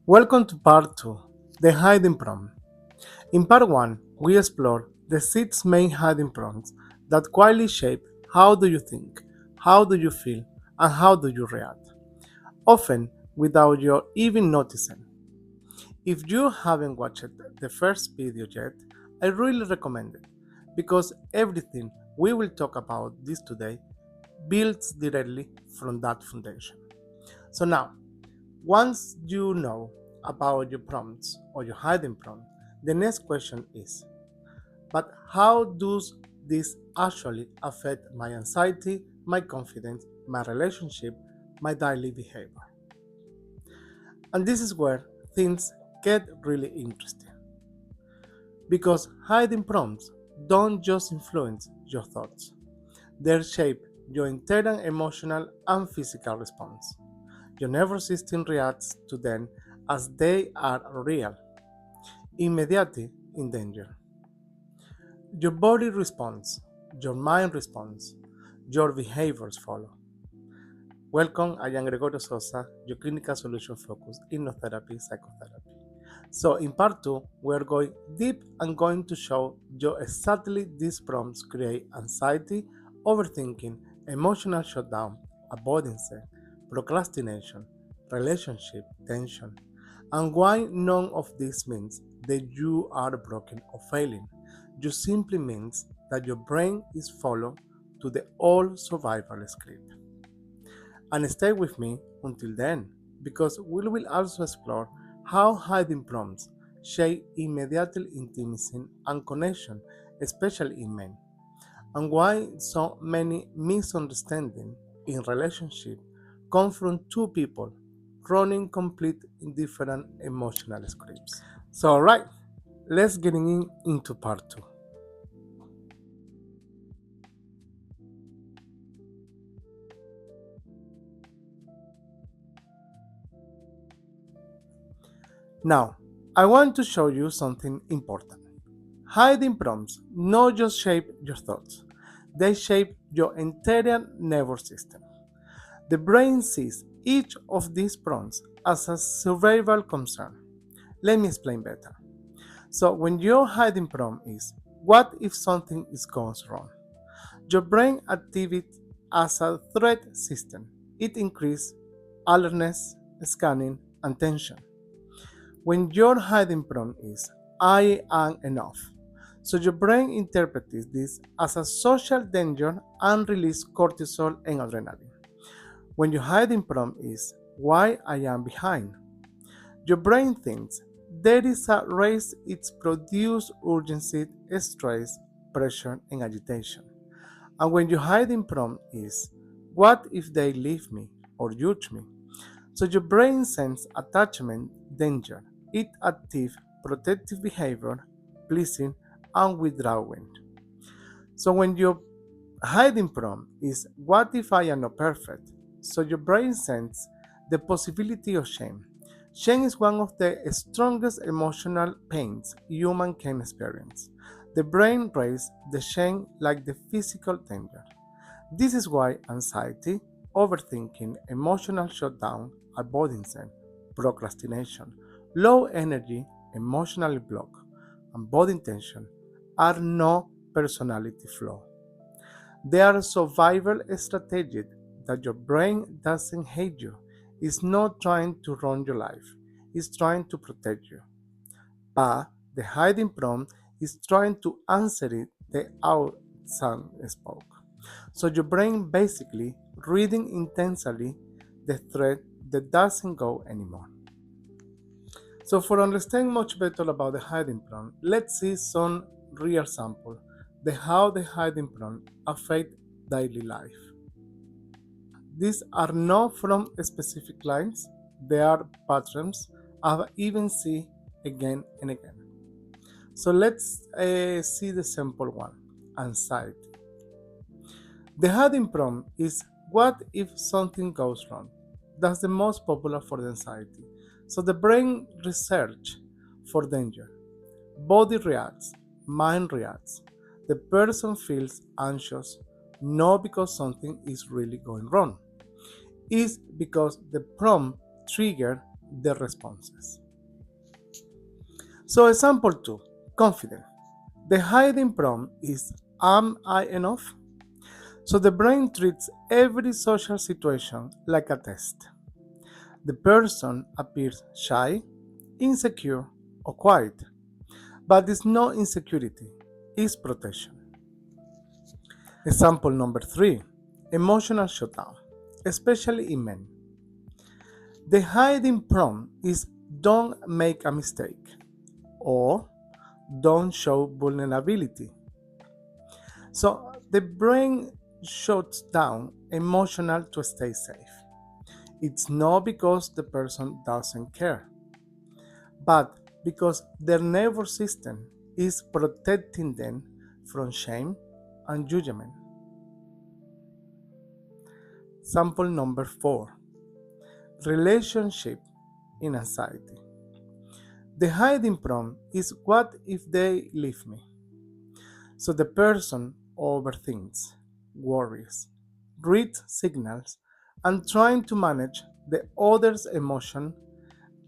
Welcome to part 2, the hiding prompt. In part 1, we explore the 6 main hiding prompts that quietly shape how do you think, how do you feel, and how do you react, often without you even noticing. If you haven't watched the first video yet, I really recommend it because everything we will talk about this today builds directly from that foundation. So now, once you know about your prompts or your hiding prompt, the next question is, but how does this actually affect my anxiety, my confidence, my relationship, my daily behavior? And this is where things get really interesting. Because hiding prompts don't just influence your thoughts, they shape your internal emotional and physical response. Your nervous system reacts to them as they are real, immediate in danger. Your body responds, your mind responds, your behaviors follow. Welcome, I am Gregorio Sosa, your clinical solution focused hypnotherapy psychotherapy. So, in part 2, we are going deep and going to show you exactly these prompts create anxiety, overthinking, emotional shutdown, avoidance, procrastination, relationship tension, and why none of this means that you are broken or failing. Just simply means that your brain is followed to the old survival script. And stay with me until then, because we will also explore how hiding prompts shape immediate intimacy and connection, especially in men, and why so many misunderstandings in relationship come from two people running complete different emotional scripts. So, alright, let's get into part 2. Now, I want to show you something important. Hiding prompts not just shape your thoughts, they shape your entire nervous system. The brain sees each of these prompts as a survival concern. Let me explain better. So, when your hiding prompt is, what if something goes wrong? Your brain activates as a threat system. It increases alertness, scanning, and tension. When your hiding prompt is, I am enough. So your brain interprets this as a social danger and releases cortisol and adrenaline. When your hiding prompt is, why I am behind, your brain thinks there is a race, it produces urgency, stress, pressure, and agitation. And when your hiding prompt is, what if they leave me or judge me? So your brain senses attachment, danger. It activates protective behavior, pleasing, and withdrawing. So when your hiding prompt is, what if I am not perfect? So your brain senses the possibility of shame. Shame is one of the strongest emotional pains human can experience. The brain raises the shame like the physical danger. This is why anxiety, overthinking, emotional shutdown, avoidance, procrastination, low energy, emotional block, and body tension are no personality flaw. They are survival strategies that your brain doesn't hate you. It's not trying to run your life. It's trying to protect you. But the hiding prompt is trying to answer it the outside spoke. So your brain basically reading intensely the thread that doesn't go anymore. So for understanding much better about the hiding prompt, let's see some real sample the how the hiding prompt affect daily life. These are not from specific lines, they are patterns I've even see again and again. So let's see the simple one, anxiety. The hiding prompt is, what if something goes wrong? That's the most popular for the anxiety. So the brain research for danger. Body reacts, mind reacts. The person feels anxious not because something is really going wrong. It's because the prompt triggered the responses. So example 2, confident. The hiding prompt is, am I enough? So the brain treats every social situation like a test. The person appears shy, insecure, or quiet, but it's not insecurity, it's protection. Example number 3, emotional shutdown, especially in men. The hiding prompt is, don't make a mistake or don't show vulnerability. So the brain shuts down emotional to stay safe. It's not because the person doesn't care, but because their nervous system is protecting them from shame and judgment. Sample number 4, relationship in anxiety. The hiding prompt is, what if they leave me? So the person overthinks, worries, reads signals, and trying to manage the other's emotion.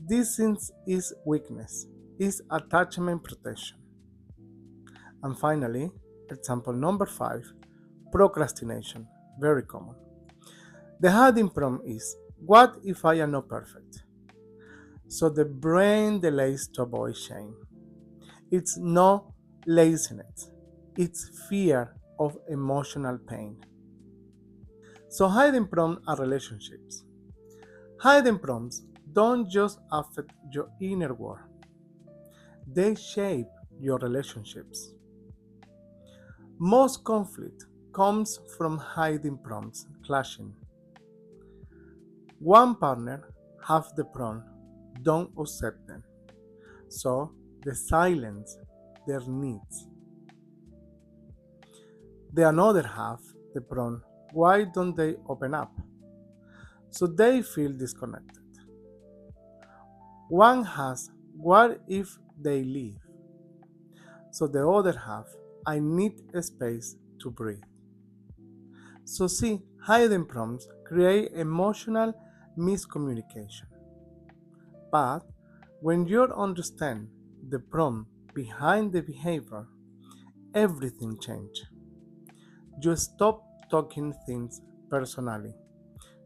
This is weakness, is attachment protection. And finally, example number 5, procrastination, very common. The hiding prompt is, what if I am not perfect? So the brain delays to avoid shame. It's not laziness, it's fear of emotional pain. So hiding prompts are relationships. Hiding prompts don't just affect your inner world, they shape your relationships. Most conflict comes from hiding prompts clashing. One partner have the prompt, don't accept them, so they silence their needs. The another half the prompt, why don't they open up? So they feel disconnected. One has, what if they leave? So the other half, I need a space to breathe. So see, hidden prompts create emotional miscommunication. But when you understand the prompt behind the behavior, everything changes. You stop taking things personally.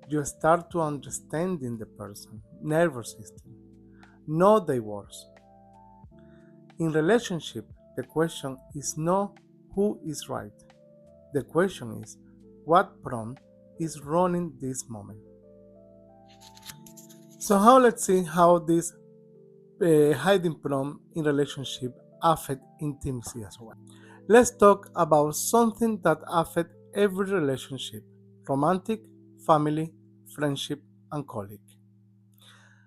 You start to understanding the person, nervous system, not their words. In relationship, the question is not who is right. The question is what prompt is running this moment. So how let's see how this hiding prompt in relationship affect intimacy as well. Let's talk about something that affect every relationship: romantic, family, friendship, and colleague.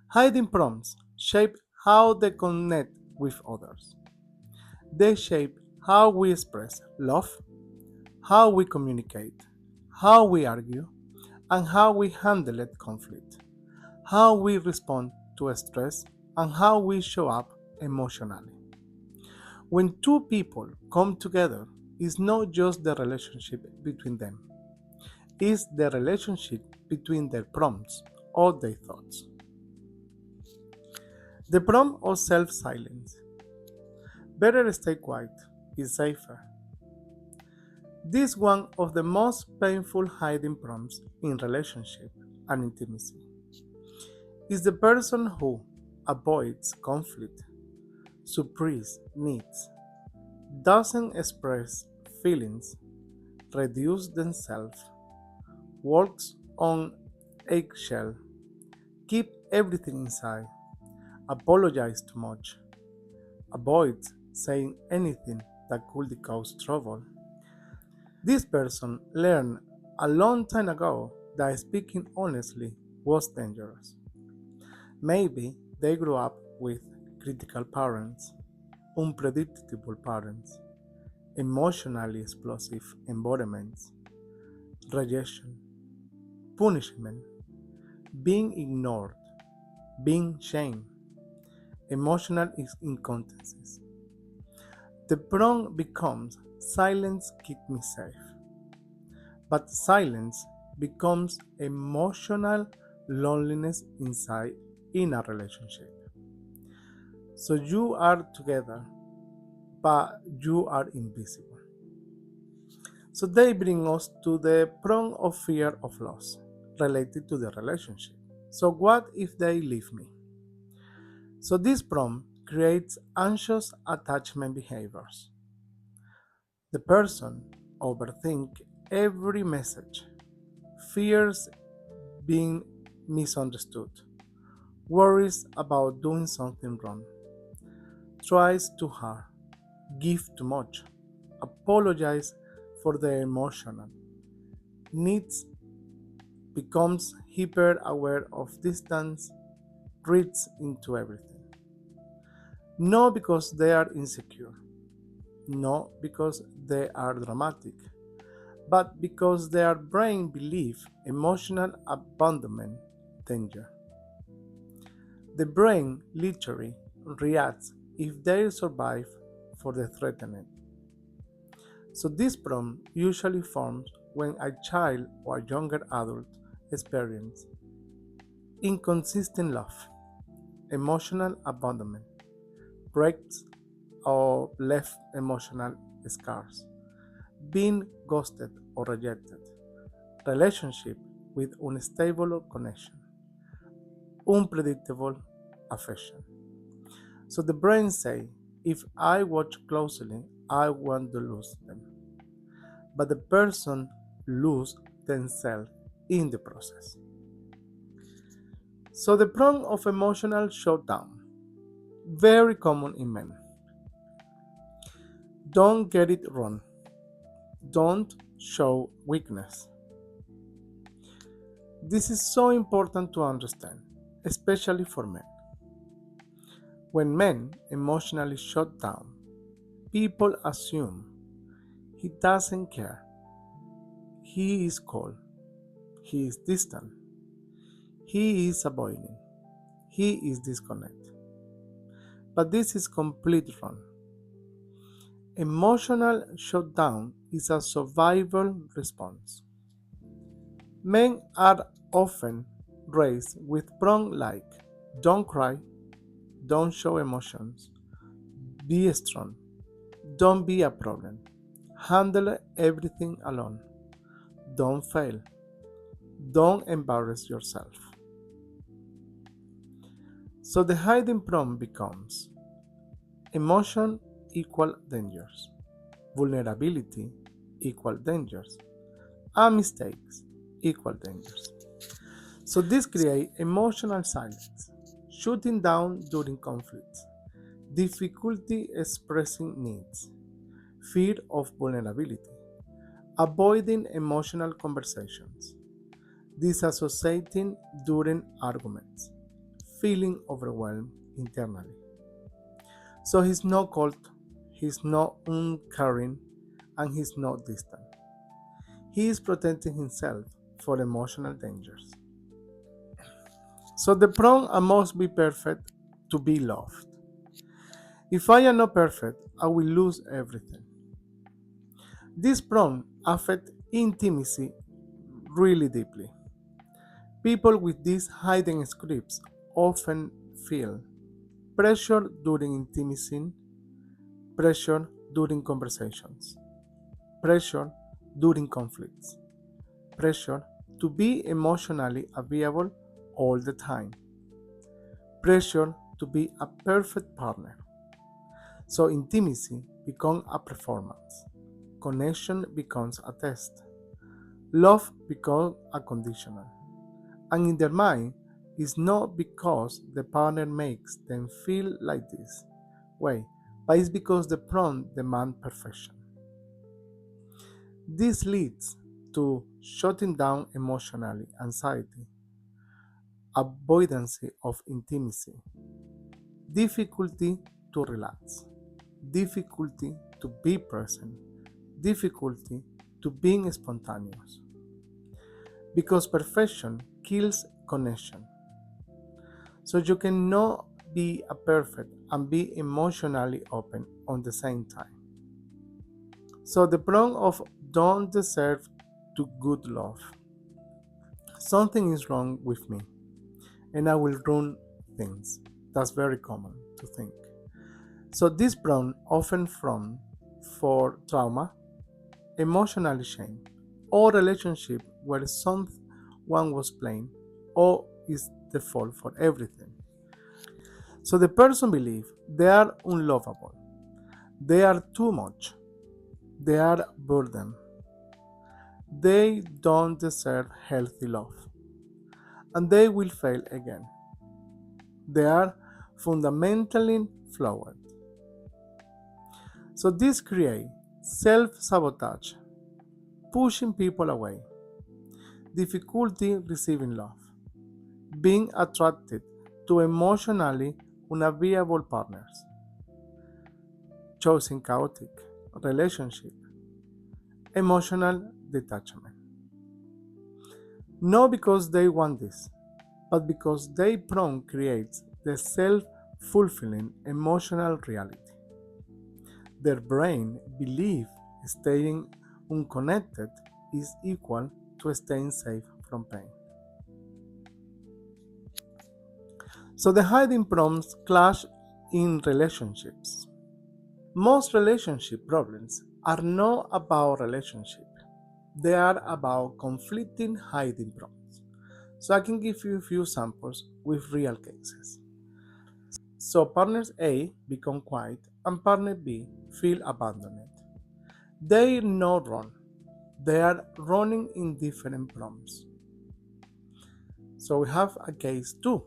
Hiding prompts shape how they connect with others. They shape how we express love, how we communicate, how we argue, and how we handle conflict, how we respond to stress, and how we show up emotionally. When two people come together, it's not just the relationship between them, it's the relationship between their prompts or their thoughts. The prompt of self silence. Better stay quiet, is safer. This is one of the most painful hiding prompts in relationship and intimacy. Is the person who avoids conflict, suppresses needs, doesn't express feelings, reduces themselves, works on eggshell, keep everything inside, apologize too much, avoids saying anything that could cause trouble. This person learned a long time ago that speaking honestly was dangerous. Maybe they grew up with critical parents, unpredictable parents, emotionally explosive environments, rejection, punishment, being ignored, being shamed, emotional incontinence. The prompt becomes, silence keep me safe. But silence becomes emotional loneliness inside in a relationship. So you are together, but you are invisible. So they bring us to the prong of fear of loss related to the relationship. So what if they leave me? So this prong creates anxious attachment behaviors. The person overthinks every message, fears being misunderstood, worries about doing something wrong, tries too hard, give too much, apologize for their emotional needs, becomes hyper aware of distance, reads into everything. Not because they are insecure, not because they are dramatic, but because their brain believes emotional abandonment danger. The brain literally reacts if they survive for the threatened. So this problem usually forms when a child or a younger adult experience inconsistent love, emotional abandonment, breaks or left emotional scars, being ghosted or rejected, relationship with unstable connection, unpredictable affection. So the brain say, if I watch closely, I want to lose them. But the person lose themselves in the process. So the prong of emotional shutdown, very common in men. Don't get it wrong. Don't show weakness. This is so important to understand, especially for men. When men emotionally shut down, people assume he doesn't care. He is cold. He is distant. He is avoiding. He is disconnected. But this is completely wrong. Emotional shutdown is a survival response. Men are often raised with prompts like don't cry, don't show emotions, be strong, don't be a problem, handle everything alone, don't fail, don't embarrass yourself. So the hiding prompt becomes emotion equal dangers, vulnerability equal dangers, and mistakes equal dangers. So this creates emotional silence, shutting down during conflicts, difficulty expressing needs, fear of vulnerability, avoiding emotional conversations, disassociating during arguments, feeling overwhelmed internally. So he's not cold, he's not uncaring, and he's not distant. He is protecting himself for emotional dangers. So the prompt I must be perfect to be loved. If I am not perfect, I will lose everything. This prompt affects intimacy really deeply. People with these hidden scripts often feel pressure during intimacy, pressure during conversations, pressure during conflicts, pressure to be emotionally available all the time, pressure to be a perfect partner. So intimacy becomes a performance, connection becomes a test, love becomes a conditional. And in their mind, it's not because the partner makes them feel like this way, but it's because the prompt demands perfection. This leads to shutting down emotionally anxiety, avoidance of intimacy, difficulty to relax, difficulty to be present, difficulty to being spontaneous. Because perfection kills connection. So you cannot be a perfect and be emotionally open on the same time. So the prong of don't deserve to good love. Something is wrong with me and I will run things. That's very common to think. So this prone often from for trauma, emotional shame, or relationship where someone was blamed or is the fault for everything. So the person believes they are unlovable, they are too much, they are burden, they don't deserve healthy love, and they will fail again. They are fundamentally flawed. So this creates self-sabotage, pushing people away, difficulty receiving love, being attracted to emotionally unavailable partners, choosing chaotic relationship, emotional detachment. Not because they want this, but because they prone creates the self-fulfilling emotional reality. Their brain believes staying unconnected is equal to staying safe from pain. So the hiding prompts clash in relationships. Most relationship problems are not about relationship. They are about conflicting hiding prompts. So I can give you a few samples with real cases. So partners A become quiet and partner B feel abandoned. They not run. They are running in different prompts. So we have a case 2.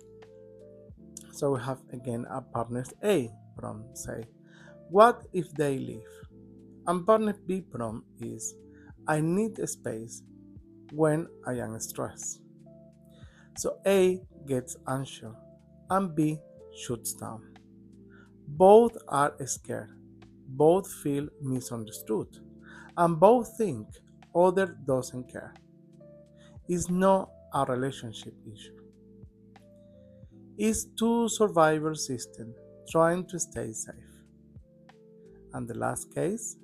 So we have again a partners A prompt say, what if they leave? And partner B prompt is, I need space when I am stressed. So A gets anxious and B shuts down. Both are scared, both feel misunderstood, and both think other doesn't care. It's not a relationship issue. It's two survival system trying to stay safe. And the last case,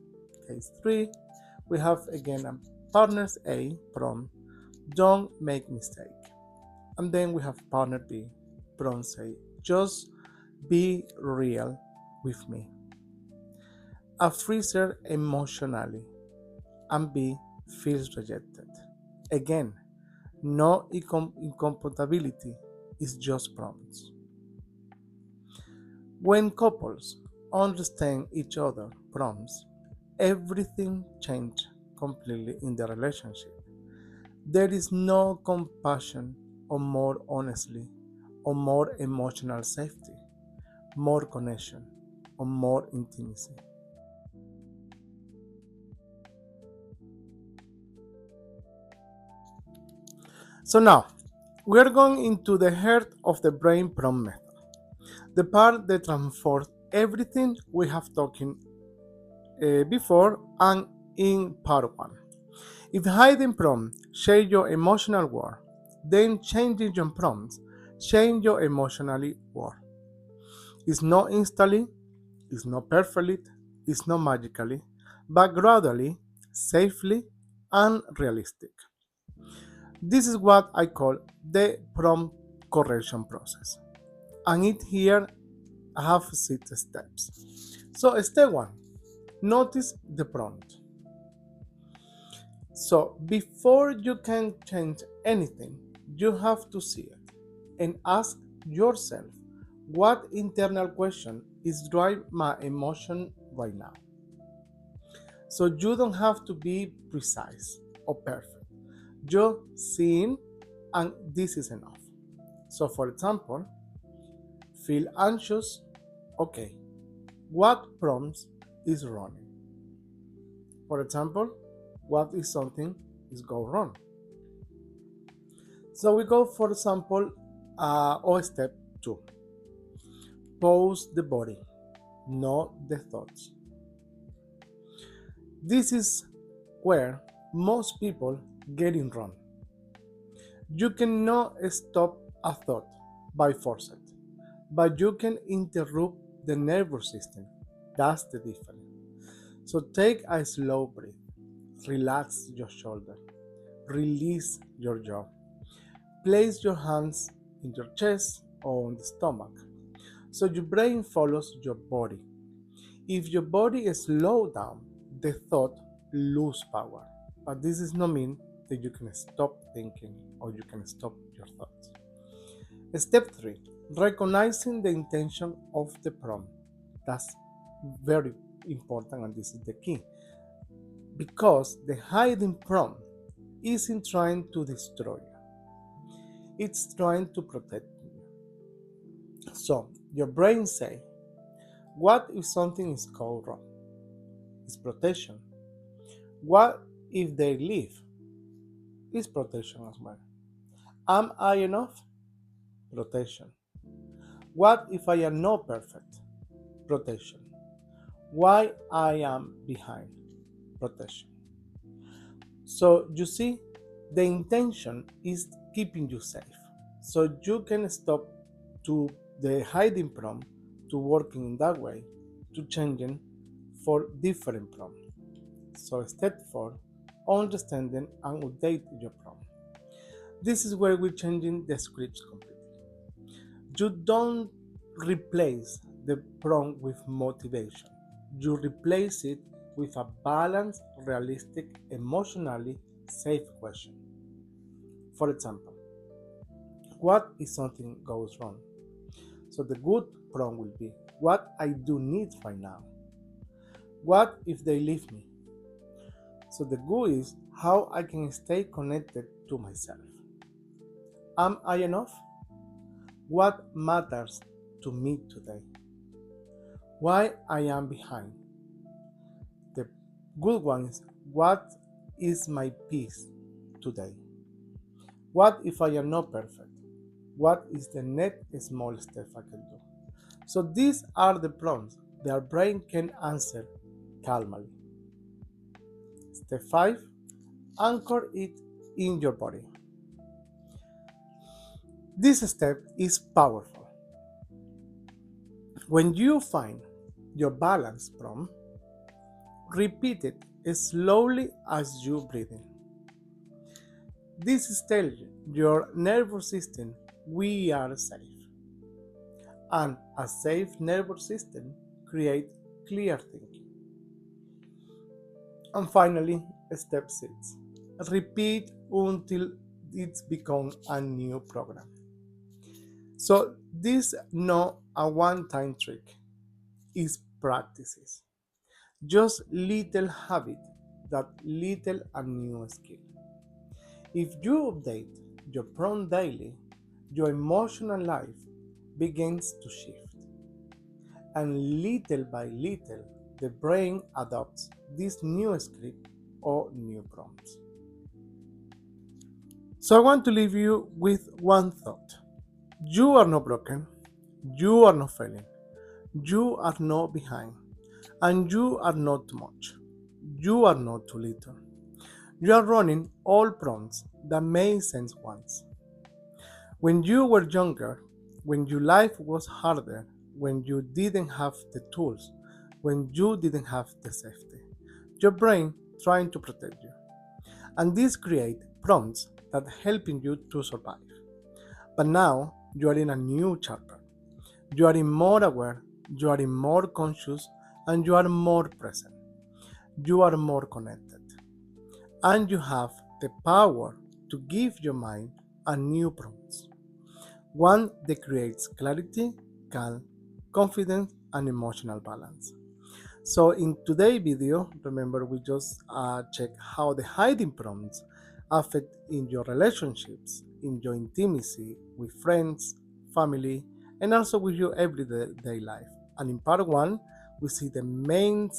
case 3, we have again a partners A from don't make mistake. And then we have partner B from say just be real with me. A freezer emotionally and B feels rejected. Again, no incompatibility is just prompts. When couples understand each other prompts, everything changes completely in the relationship. There is no compassion or more honestly or more emotional safety, more connection or more intimacy. So now we are going into the heart of the brain prompt method, the part that transforms everything we have talked before and in part 1. If hiding prompts share your emotional world, then changing your prompts change your emotionally world. It's not instantly, it's not perfectly, it's not magically, but gradually, safely, and realistic. This is what I call the prompt correction process. And it here I have 6 steps. So step 1, notice the prompt. So before you can change anything, you have to see it and ask yourself what internal question is driving my emotion right now. So you don't have to be precise or perfect. Just seeing and this is enough. So for example, feel anxious. Okay, what prompts is running? For example, what is something is go wrong? So we go for example, or step 2. Pause the body, not the thoughts. This is where most people get it wrong. You cannot stop a thought by force it, but you can interrupt the nervous system. That's the difference. So take a slow breath, relax your shoulder, release your jaw, place your hands in your chest or on the stomach. So your brain follows your body. If your body is slowed down, the thought lose power. But this does not mean that you can stop thinking or you can stop your thoughts. Step 3, recognizing the intention of the prompt. That's very important, and this is the key. Because the hiding prompt isn't trying to destroy you, it's trying to protect you. So your brain say, what if something is called wrong? It's protection. What if they leave? It's protection as well. Am I enough? Protection. What if I am not perfect? Protection. Why I am behind? Protection. So you see, the intention is keeping you safe. So you can stop to the hiding prompt to working in that way, to changing for different prompt. So step 4, understanding and update your prompt. This is where we're changing the scripts completely. You don't replace the prompt with motivation. You replace it with a balanced, realistic, emotionally safe question. For example, what if something goes wrong? So the good prompt will be, what I do need right now? What if they leave me? So the good is how I can stay connected to myself. Am I enough? What matters to me today? Why I am behind? The good one is, what is my peace today? What if I am not perfect? What is the next small step I can do? So these are the prompts that our brain can answer calmly. Step 5, anchor it in your body. This step is powerful. When you find your balance prompt, repeat it as slowly as you breathe in. This tells your nervous system we are safe. And a safe nervous system creates clear thinking. And finally, step 6. Repeat until it becomes a new program. So this not a one-time trick, is practices. Just little habit that little a new skill. If you update your prompt daily, your emotional life begins to shift. And little by little, the brain adopts this new script or new prompts. So I want to leave you with one thought. You are not broken, you are not failing, you are not behind, and you are not too much. You are not too little. You are running all prompts that made sense once. When you were younger, when your life was harder, when you didn't have the tools, when you didn't have the safety, your brain trying to protect you. And this create prompts that helping you to survive. But now you are in a new chapter. You are in more aware, you are in more conscious, and you are more present. You are more connected. And you have the power to give your mind a new prompt. One that creates clarity, calm, confidence, and emotional balance. So in today's video, remember we just check how the hiding prompts affect in your relationships, in your intimacy with friends, family, and also with your everyday life. And in part one, we see the main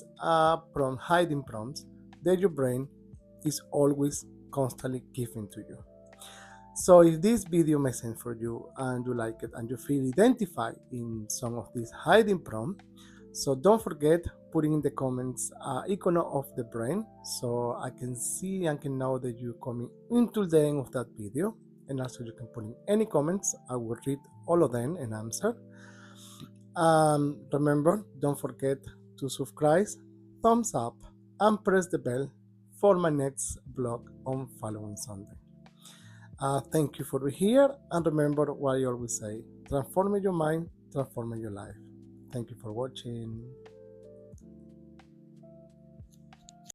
prompt, hiding prompts that your brain is always constantly giving to you. So if this video makes sense for you and you like it and you feel identified in some of these hiding prompts, so don't forget putting in the comments icon of the brain so I can see and can know that you're coming into the end of that video. And also you can put in any comments. I will read all of them and answer. Remember, don't forget to subscribe, thumbs up, and press the bell for my next vlog on following Sunday. Thank you for being here, and remember what I always say, Transforming your mind, transforming your life. Thank you for watching.